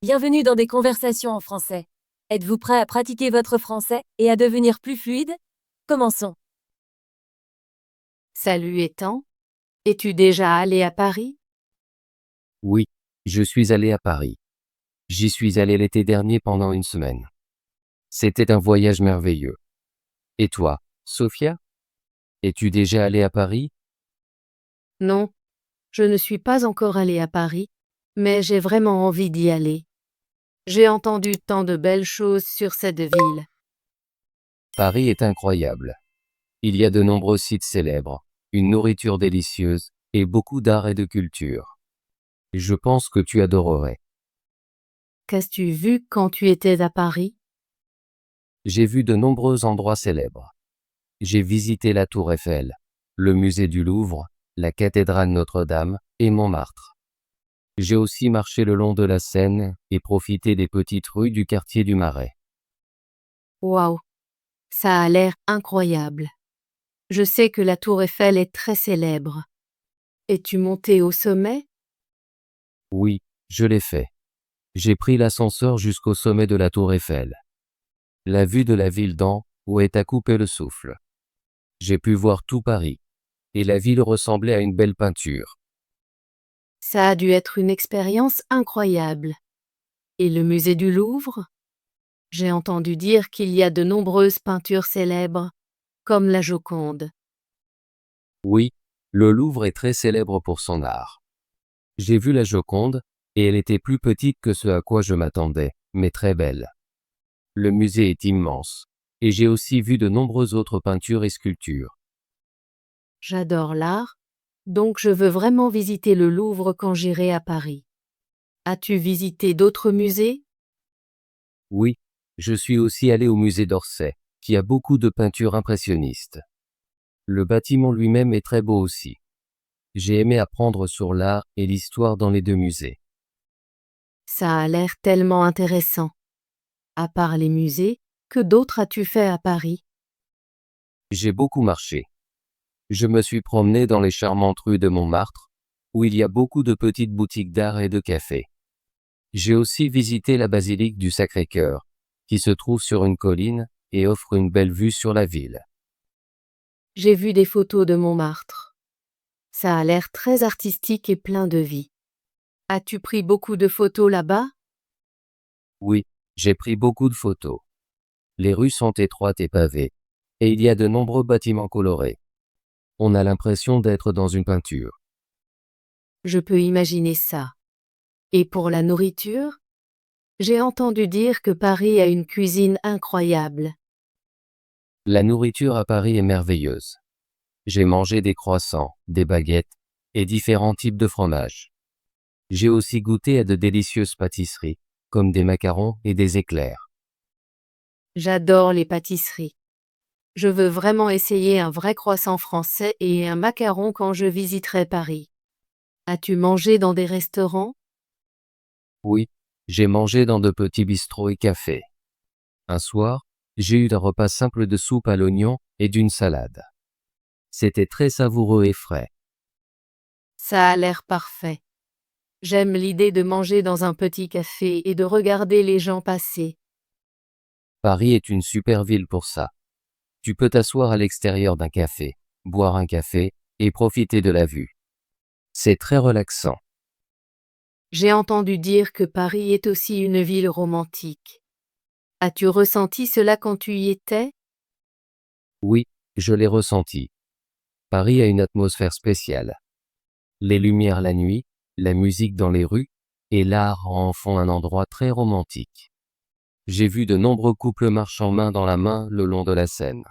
Bienvenue dans des conversations en français. Êtes-vous prêt à pratiquer votre français et à devenir plus fluide? Commençons. Salut Ethan, es-tu déjà allé à Paris? Oui, je suis allé à Paris. J'y suis allé l'été dernier pendant une semaine. C'était un voyage merveilleux. Et toi, Sophia? Es-tu déjà allé à Paris? Non, je ne suis pas encore allé à Paris, mais j'ai vraiment envie d'y aller. J'ai entendu tant de belles choses sur cette ville. Paris est incroyable. Il y a de nombreux sites célèbres, une nourriture délicieuse, et beaucoup d'art et de culture. Je pense que tu adorerais. Qu'as-tu vu quand tu étais à Paris? J'ai vu de nombreux endroits célèbres. J'ai visité la Tour Eiffel, le musée du Louvre, la cathédrale Notre-Dame et Montmartre. J'ai aussi marché le long de la Seine et profité des petites rues du quartier du Marais. Waouh, ça a l'air incroyable. Je sais que la tour Eiffel est très célèbre. Es-tu monté au sommet? Oui, je l'ai fait. J'ai pris l'ascenseur jusqu'au sommet de la Tour Eiffel. La vue de la ville d'en haut est à couper le souffle. J'ai pu voir tout Paris, et la ville ressemblait à une belle peinture. Ça a dû être une expérience incroyable. Et le musée du Louvre? J'ai entendu dire qu'il y a de nombreuses peintures célèbres, comme la Joconde. Oui, le Louvre est très célèbre pour son art. J'ai vu la Joconde, et elle était plus petite que ce à quoi je m'attendais, mais très belle. Le musée est immense, et j'ai aussi vu de nombreuses autres peintures et sculptures. J'adore l'art, donc je veux vraiment visiter le Louvre quand j'irai à Paris. As-tu visité d'autres musées? Oui, je suis aussi allé au musée d'Orsay, qui a beaucoup de peintures impressionnistes. Le bâtiment lui-même est très beau aussi. J'ai aimé apprendre sur l'art et l'histoire dans les deux musées. Ça a l'air tellement intéressant. À part les musées, que d'autres as-tu fait à Paris? J'ai beaucoup marché. Je me suis promené dans les charmantes rues de Montmartre, où il y a beaucoup de petites boutiques d'art et de cafés. J'ai aussi visité la basilique du Sacré-Cœur, qui se trouve sur une colline et offre une belle vue sur la ville. J'ai vu des photos de Montmartre. Ça a l'air très artistique et plein de vie. As-tu pris beaucoup de photos là-bas? Oui, j'ai pris beaucoup de photos. Les rues sont étroites et pavées, et il y a de nombreux bâtiments colorés. On a l'impression d'être dans une peinture. Je peux imaginer ça. Et pour la nourriture? J'ai entendu dire que Paris a une cuisine incroyable. La nourriture à Paris est merveilleuse. J'ai mangé des croissants, des baguettes et différents types de fromages. J'ai aussi goûté à de délicieuses pâtisseries, comme des macarons et des éclairs. J'adore les pâtisseries. Je veux vraiment essayer un vrai croissant français et un macaron quand je visiterai Paris. As-tu mangé dans des restaurants? Oui, j'ai mangé dans de petits bistrots et cafés. Un soir, j'ai eu un repas simple de soupe à l'oignon et d'une salade. C'était très savoureux et frais. Ça a l'air parfait. J'aime l'idée de manger dans un petit café et de regarder les gens passer. Paris est une super ville pour ça. Tu peux t'asseoir à l'extérieur d'un café, boire un café et profiter de la vue. C'est très relaxant. J'ai entendu dire que Paris est aussi une ville romantique. As-tu ressenti cela quand tu y étais? Oui, je l'ai ressenti. Paris a une atmosphère spéciale. Les lumières la nuit, la musique dans les rues, et l'art en font un endroit très romantique. J'ai vu de nombreux couples marchant main dans la main le long de la Seine.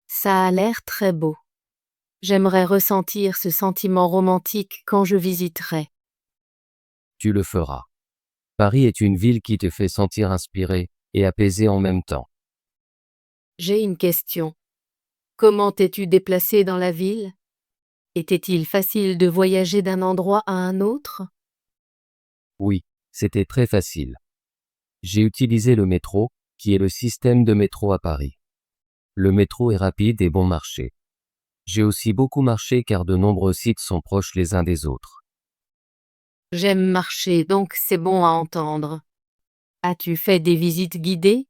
Ça a l'air très beau. J'aimerais ressentir ce sentiment romantique quand je visiterai. Tu le feras. Paris est une ville qui te fait sentir inspiré et apaisé en même temps. J'ai une question. Comment t'es-tu déplacé dans la ville? Était-il facile de voyager d'un endroit à un autre? Oui, c'était très facile. J'ai utilisé le métro, qui est le système de métro à Paris. Le métro est rapide et bon marché. J'ai aussi beaucoup marché car de nombreux sites sont proches les uns des autres. J'aime marcher, donc c'est bon à entendre. As-tu fait des visites guidées?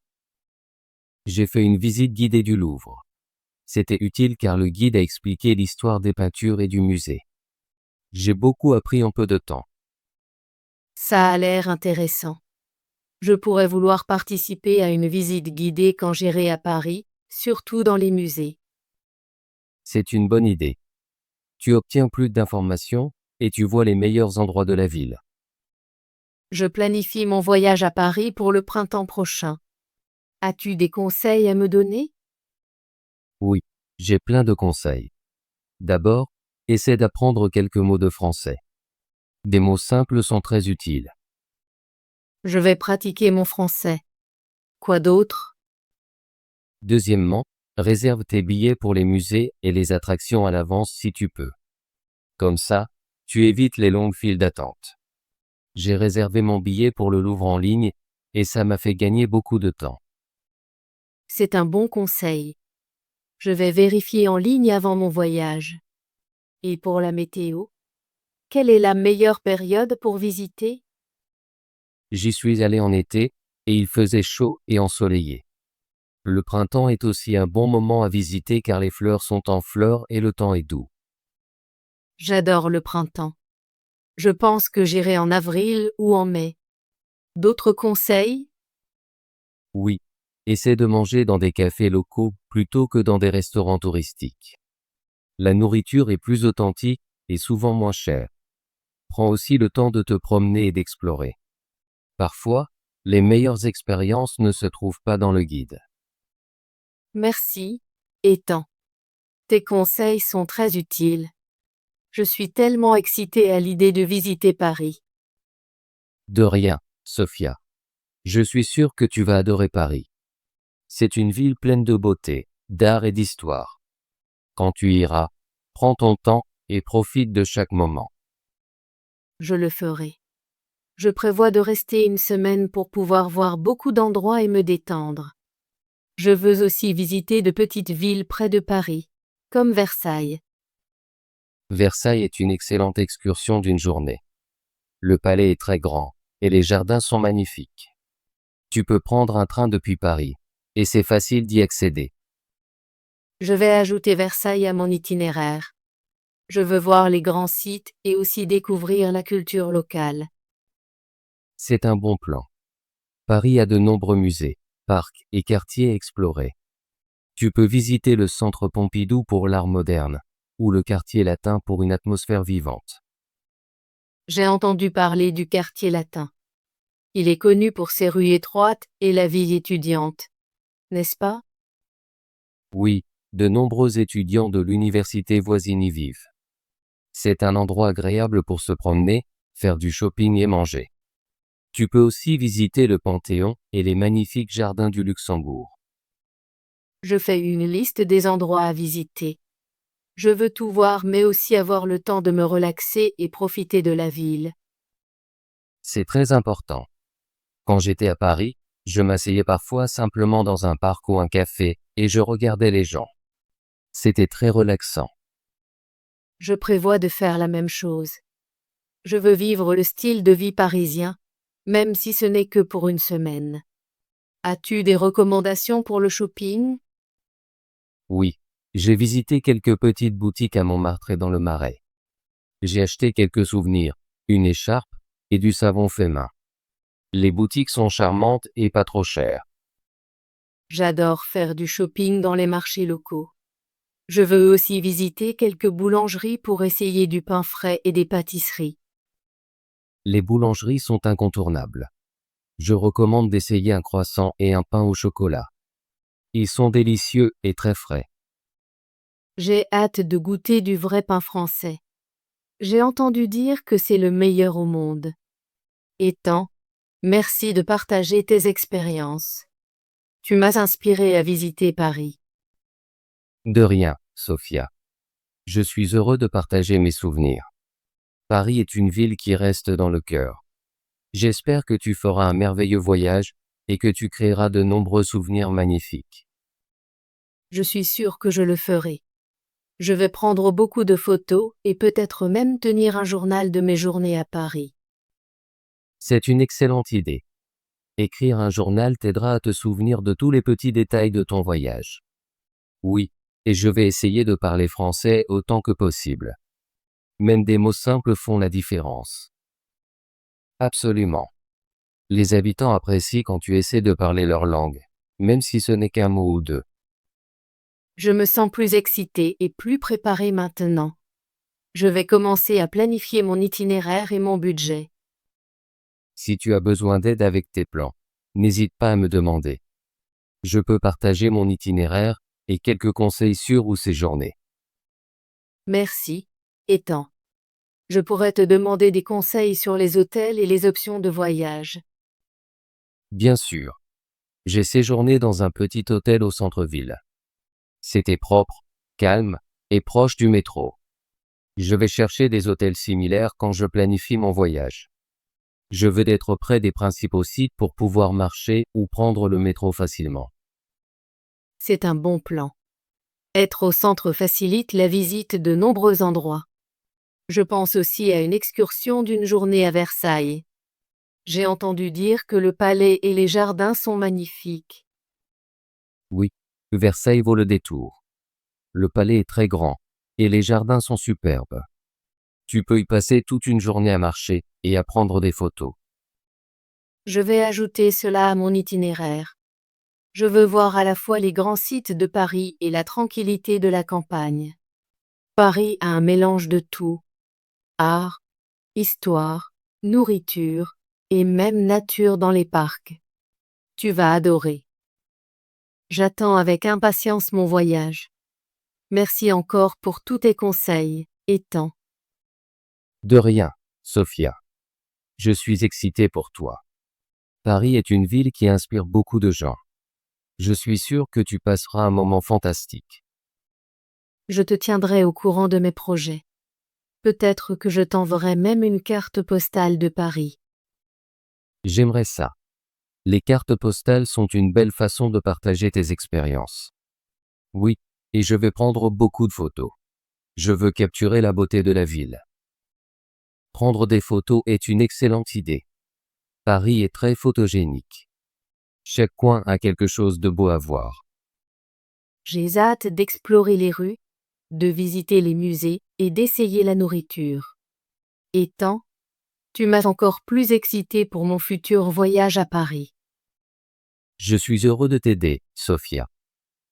J'ai fait une visite guidée du Louvre. C'était utile car le guide a expliqué l'histoire des peintures et du musée. J'ai beaucoup appris en peu de temps. Ça a l'air intéressant. Je pourrais vouloir participer à une visite guidée quand j'irai à Paris, surtout dans les musées. C'est une bonne idée. Tu obtiens plus d'informations et tu vois les meilleurs endroits de la ville. Je planifie mon voyage à Paris pour le printemps prochain. As-tu des conseils à me donner? Oui, j'ai plein de conseils. D'abord, essaie d'apprendre quelques mots de français. Des mots simples sont très utiles. Je vais pratiquer mon français. Quoi d'autre? Deuxièmement, réserve tes billets pour les musées et les attractions à l'avance si tu peux. Comme ça, tu évites les longues files d'attente. J'ai réservé mon billet pour le Louvre en ligne et ça m'a fait gagner beaucoup de temps. C'est un bon conseil. Je vais vérifier en ligne avant mon voyage. Et pour la météo? Quelle est la meilleure période pour visiter? J'y suis allé en été et il faisait chaud et ensoleillé. Le printemps est aussi un bon moment à visiter car les fleurs sont en fleurs et le temps est doux. J'adore le printemps. Je pense que j'irai en avril ou en mai. D'autres conseils? Oui, essaie de manger dans des cafés locaux plutôt que dans des restaurants touristiques. La nourriture est plus authentique et souvent moins chère. Prends aussi le temps de te promener et d'explorer. Parfois, les meilleures expériences ne se trouvent pas dans le guide. Merci, Ethan. Tes conseils sont très utiles. Je suis tellement excitée à l'idée de visiter Paris. De rien, Sophia. Je suis sûr que tu vas adorer Paris. C'est une ville pleine de beauté, d'art et d'histoire. Quand tu iras, prends ton temps et profite de chaque moment. Je le ferai. Je prévois de rester une semaine pour pouvoir voir beaucoup d'endroits et me détendre. Je veux aussi visiter de petites villes près de Paris, comme Versailles. Versailles est une excellente excursion d'une journée. Le palais est très grand et les jardins sont magnifiques. Tu peux prendre un train depuis Paris et c'est facile d'y accéder. Je vais ajouter Versailles à mon itinéraire. Je veux voir les grands sites et aussi découvrir la culture locale. C'est un bon plan. Paris a de nombreux musées, parcs et quartiers à explorer. Tu peux visiter le centre Pompidou pour l'art moderne ou le quartier latin pour une atmosphère vivante. J'ai entendu parler du quartier latin. Il est connu pour ses rues étroites et la vie étudiante. N'est-ce pas? Oui, de nombreux étudiants de l'université voisine y vivent. C'est un endroit agréable pour se promener, faire du shopping et manger. Tu peux aussi visiter le Panthéon et les magnifiques jardins du Luxembourg. Je fais une liste des endroits à visiter. Je veux tout voir mais aussi avoir le temps de me relaxer et profiter de la ville. C'est très important. Quand j'étais à Paris, je m'asseyais parfois simplement dans un parc ou un café et je regardais les gens. C'était très relaxant. Je prévois de faire la même chose. Je veux vivre le style de vie parisien, même si ce n'est que pour une semaine. As-tu des recommandations pour le shopping? Oui, j'ai visité quelques petites boutiques à Montmartre et dans le Marais. J'ai acheté quelques souvenirs, une écharpe et du savon fait main. Les boutiques sont charmantes et pas trop chères. J'adore faire du shopping dans les marchés locaux. Je veux aussi visiter quelques boulangeries pour essayer du pain frais et des pâtisseries. Les boulangeries sont incontournables. Je recommande d'essayer un croissant et un pain au chocolat. Ils sont délicieux et très frais. J'ai hâte de goûter du vrai pain français. J'ai entendu dire que c'est le meilleur au monde. Ethan, merci de partager tes expériences. Tu m'as inspiré à visiter Paris. De rien, Sophia. Je suis heureux de partager mes souvenirs. Paris est une ville qui reste dans le cœur. J'espère que tu feras un merveilleux voyage et que tu créeras de nombreux souvenirs magnifiques. Je suis sûre que je le ferai. Je vais prendre beaucoup de photos et peut-être même tenir un journal de mes journées à Paris. C'est une excellente idée. Écrire un journal t'aidera à te souvenir de tous les petits détails de ton voyage. Oui, et je vais essayer de parler français autant que possible. Même des mots simples font la différence. Absolument. Les habitants apprécient quand tu essaies de parler leur langue, même si ce n'est qu'un mot ou deux. Je me sens plus excitée et plus préparée maintenant. Je vais commencer à planifier mon itinéraire et mon budget. Si tu as besoin d'aide avec tes plans, n'hésite pas à me demander. Je peux partager mon itinéraire et quelques conseils sur où séjourner. Merci, Ethan. Je pourrais te demander des conseils sur les hôtels et les options de voyage. Bien sûr. J'ai séjourné dans un petit hôtel au centre-ville. C'était propre, calme et proche du métro. Je vais chercher des hôtels similaires quand je planifie mon voyage. Je veux être près des principaux sites pour pouvoir marcher ou prendre le métro facilement. C'est un bon plan. Être au centre facilite la visite de nombreux endroits. Je pense aussi à une excursion d'une journée à Versailles. J'ai entendu dire que le palais et les jardins sont magnifiques. Oui, Versailles vaut le détour. Le palais est très grand et les jardins sont superbes. Tu peux y passer toute une journée à marcher et à prendre des photos. Je vais ajouter cela à mon itinéraire. Je veux voir à la fois les grands sites de Paris et la tranquillité de la campagne. Paris a un mélange de tout. Art, histoire, nourriture et même nature dans les parcs. Tu vas adorer. J'attends avec impatience mon voyage. Merci encore pour tous tes conseils, Ethan. De rien, Sophia. Je suis excité pour toi. Paris est une ville qui inspire beaucoup de gens. Je suis sûr que tu passeras un moment fantastique. Je te tiendrai au courant de mes projets. Peut-être que je t'enverrai même une carte postale de Paris. J'aimerais ça. Les cartes postales sont une belle façon de partager tes expériences. Oui, et je vais prendre beaucoup de photos. Je veux capturer la beauté de la ville. Prendre des photos est une excellente idée. Paris est très photogénique. Chaque coin a quelque chose de beau à voir. J'ai hâte d'explorer les rues, de visiter les musées et d'essayer la nourriture. Ethan, tu m'as encore plus excitée pour mon futur voyage à Paris. Je suis heureux de t'aider, Sophia.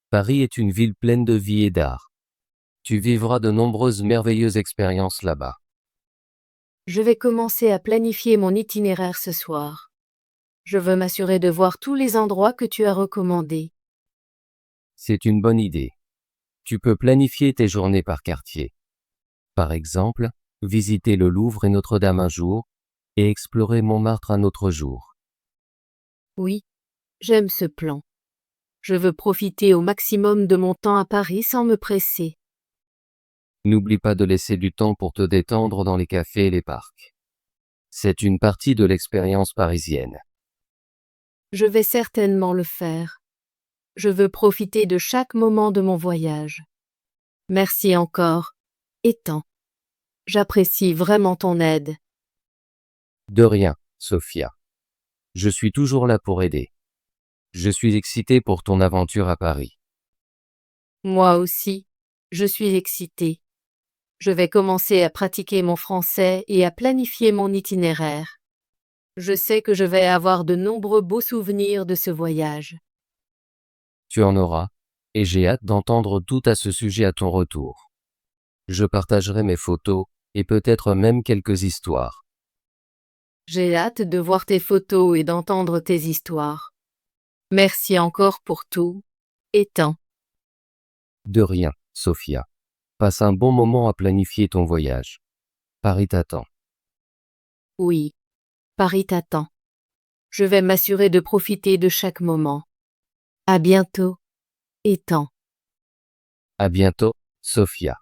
Paris est une ville pleine de vie et d'art. Tu vivras de nombreuses merveilleuses expériences là-bas. Je vais commencer à planifier mon itinéraire ce soir. Je veux m'assurer de voir tous les endroits que tu as recommandés. C'est une bonne idée. Tu peux planifier tes journées par quartier. Par exemple, visiter le Louvre et Notre-Dame un jour, et explorer Montmartre un autre jour. Oui, j'aime ce plan. Je veux profiter au maximum de mon temps à Paris sans me presser. N'oublie pas de laisser du temps pour te détendre dans les cafés et les parcs. C'est une partie de l'expérience parisienne. Je vais certainement le faire. Je veux profiter de chaque moment de mon voyage. Merci encore, Ethan. J'apprécie vraiment ton aide. De rien, Sophia. Je suis toujours là pour aider. Je suis excité pour ton aventure à Paris. Moi aussi, je suis excitée. Je vais commencer à pratiquer mon français et à planifier mon itinéraire. Je sais que je vais avoir de nombreux beaux souvenirs de ce voyage. Tu en auras, et j'ai hâte d'entendre tout à ce sujet à ton retour. Je partagerai mes photos, et peut-être même quelques histoires. J'ai hâte de voir tes photos et d'entendre tes histoires. Merci encore pour tout, Ethan. De rien, Sophia. Passe un bon moment à planifier ton voyage. Paris t'attend. Oui, Paris t'attend. Je vais m'assurer de profiter de chaque moment. À bientôt, Ethan. À bientôt, Sophia.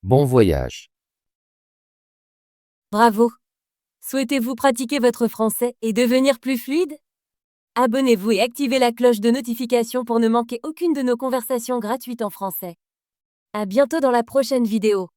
Bon voyage. Bravo! Souhaitez-vous pratiquer votre français et devenir plus fluide? Abonnez-vous et activez la cloche de notification pour ne manquer aucune de nos conversations gratuites en français. À bientôt dans la prochaine vidéo.